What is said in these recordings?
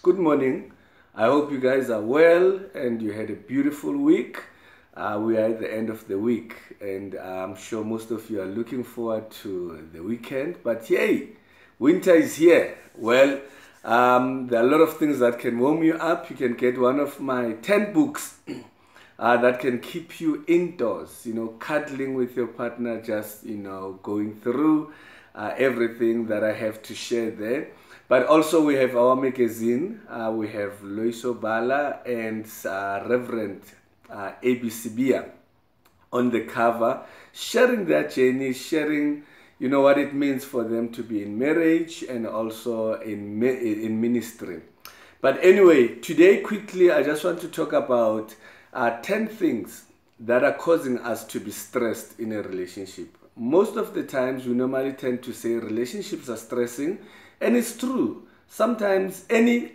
Good morning. I hope you guys are well and you had a beautiful week. We are at the end of the week and I'm sure most of you are looking forward to the weekend. But yay, winter is here. Well, there are a lot of things that can warm you up. You can get one of my 10 books that can keep you indoors, cuddling with your partner, just, going through everything that I have to share there. But also we have our magazine. We have Loiso Bala and Reverend A.B. Sibia on the cover, sharing their journey, sharing, what it means for them to be in marriage and also in ministry. But anyway, today quickly, I just want to talk about 10 things that are causing us to be stressed in a relationship. Most of the times we normally tend to say relationships are stressing, and it's true. Sometimes any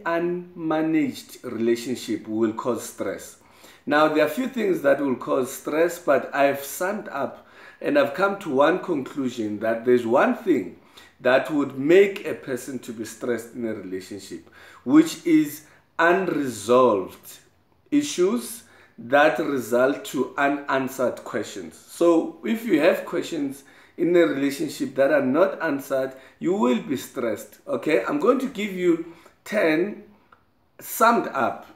unmanaged relationship will cause stress. Now, there are a few things that will cause stress, but I've summed up and I've come to one conclusion, that there's one thing that would make a person to be stressed in a relationship, which is unresolved issues that result to unanswered questions. So if you have questions in a relationship that are not answered, you will be stressed. Okay, I'm going to give you 10 summed up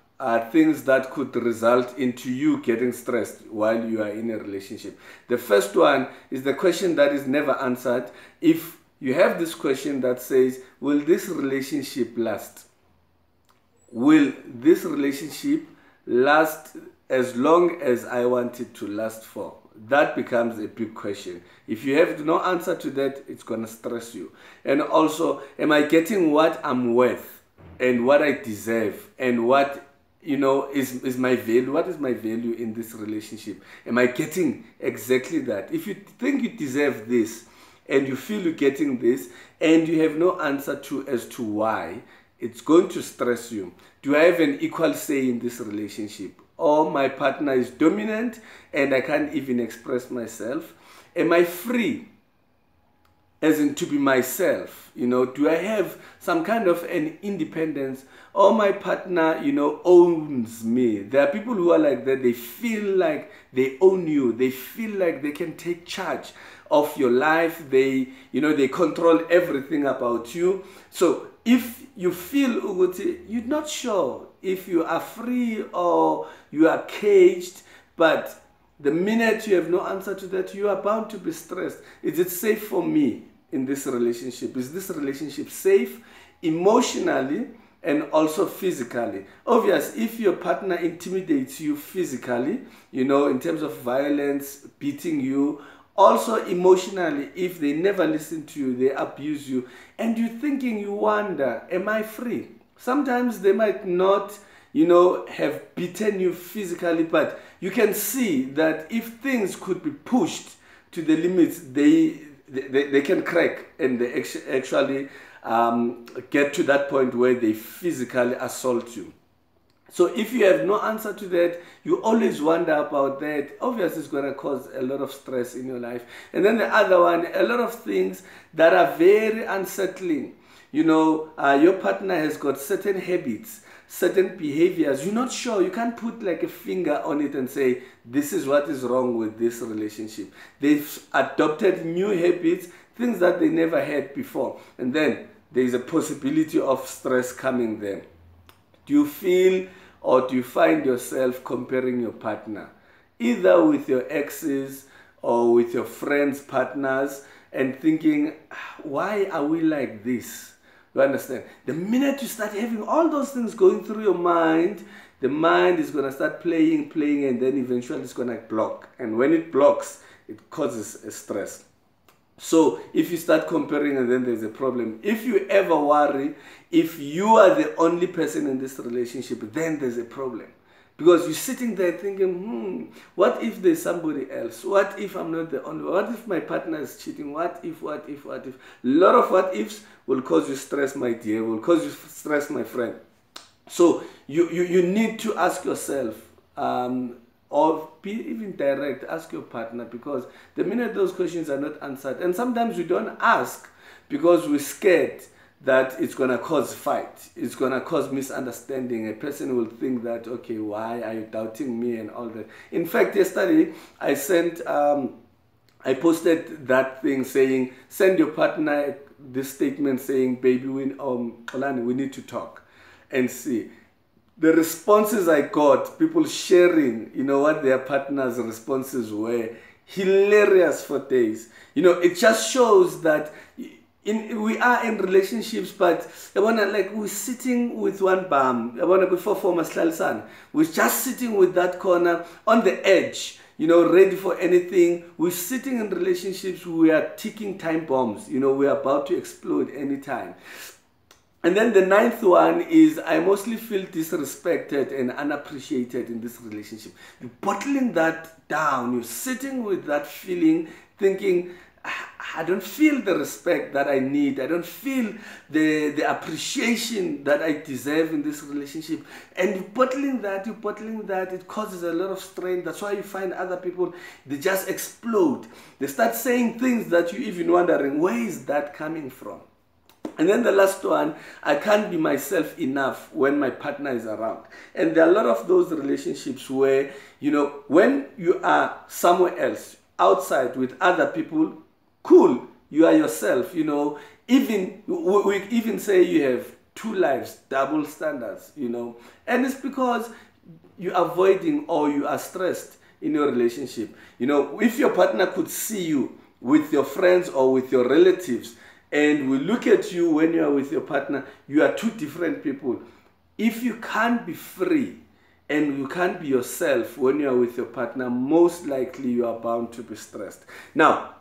things that could result into you getting stressed while you are in a relationship. The first one is the question that is never answered. If you have this question that says, will this relationship last? Will this relationship last as long as I want it to last for? That becomes a big question. If you have no answer to that, it's going to stress you. And also, am I getting what I'm worth and what I deserve and what, is my value? What is my value in this relationship? Am I getting exactly that? If you think you deserve this and you feel you're getting this and you have no answer as to why, it's going to stress you. Do I have an equal say in this relationship? Or my partner is dominant and I can't even express myself? Am I free, as in to be myself? Do I have some kind of an independence? Or my partner, owns me? There are people who are like that. They feel like they own you. They feel like they can take charge of your life. They control everything about you. So if you feel, Uguti, you're not sure if you are free or you are caged, but the minute you have no answer to that, you are bound to be stressed. Is it safe for me in this relationship? Is this relationship safe emotionally and also physically? Obvious, if your partner intimidates you physically, in terms of violence, beating you, also emotionally, if they never listen to you, they abuse you, and you're thinking, you wonder, am I free? Sometimes they might not, have beaten you physically, but you can see that if things could be pushed to the limits, they can crack and they actually get to that point where they physically assault you. So if you have no answer to that, you always wonder about that. Obviously, it's going to cause a lot of stress in your life. And then the other one, a lot of things that are very unsettling. Your partner has got certain habits, certain behaviors. You're not sure. You can't put like a finger on it and say, this is what is wrong with this relationship. They've adopted new habits, things that they never had before. And then there is a possibility of stress coming there. Do you feel or do you find yourself comparing your partner, either with your exes or with your friends' partners, and thinking, why are we like this? You understand? The minute you start having all those things going through your mind, the mind is going to start playing, and then eventually it's going to block. And when it blocks, it causes a stress. So if you start comparing, and then there's a problem. If you ever worry, if you are the only person in this relationship, then there's a problem. Because you're sitting there thinking, what if there's somebody else? What if I'm not the only one? What if my partner is cheating? What if? A lot of what ifs will cause you stress, my dear, will cause you stress, my friend. So you need to ask yourself, or be even direct, ask your partner, because the minute those questions are not answered, and sometimes we don't ask because we're scared that it's going to cause fight. It's going to cause misunderstanding. A person will think that, okay, why are you doubting me and all that. In fact, yesterday I I posted that thing saying, send your partner this statement saying, baby, Xolani, we need to talk and see. The responses I got, people sharing, what their partner's responses were, hilarious for days. It just shows that we are in relationships, but we're sitting with one bum. We're just sitting with that corner on the edge, ready for anything. We're sitting in relationships, we are ticking time bombs. We're about to explode anytime. And then the 9th one is, I mostly feel disrespected and unappreciated in this relationship. You're bottling that down. You're sitting with that feeling, thinking, I don't feel the respect that I need. I don't feel the appreciation that I deserve in this relationship. And you're bottling that. It causes a lot of strain. That's why you find other people, they just explode. They start saying things that you're even wondering, where is that coming from? And then the last one, I can't be myself enough when my partner is around. And there are a lot of those relationships where, when you are somewhere else, outside with other people, cool, you are yourself, even, we even say you have 2 lives, double standards, and it's because you're avoiding or you are stressed in your relationship. If your partner could see you with your friends or with your relatives, and we look at you when you are with your partner, you are 2 different people. If you can't be free and you can't be yourself when you are with your partner, most likely you are bound to be stressed. Now,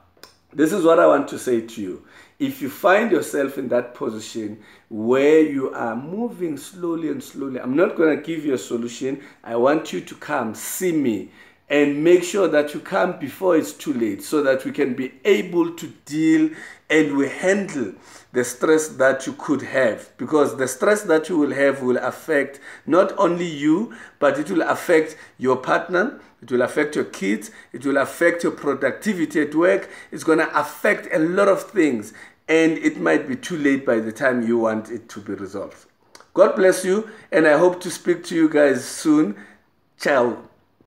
this is what I want to say to you. If you find yourself in that position where you are moving slowly and slowly, I'm not going to give you a solution. I want you to come see me and make sure that you come before it's too late so that we can be able to deal and we handle the stress that you could have, because the stress that you will have will affect not only you, but it will affect your partner, it will affect your kids, it will affect your productivity at work, it's going to affect a lot of things, and it might be too late by the time you want it to be resolved. God bless you, and I hope to speak to you guys soon. Ciao.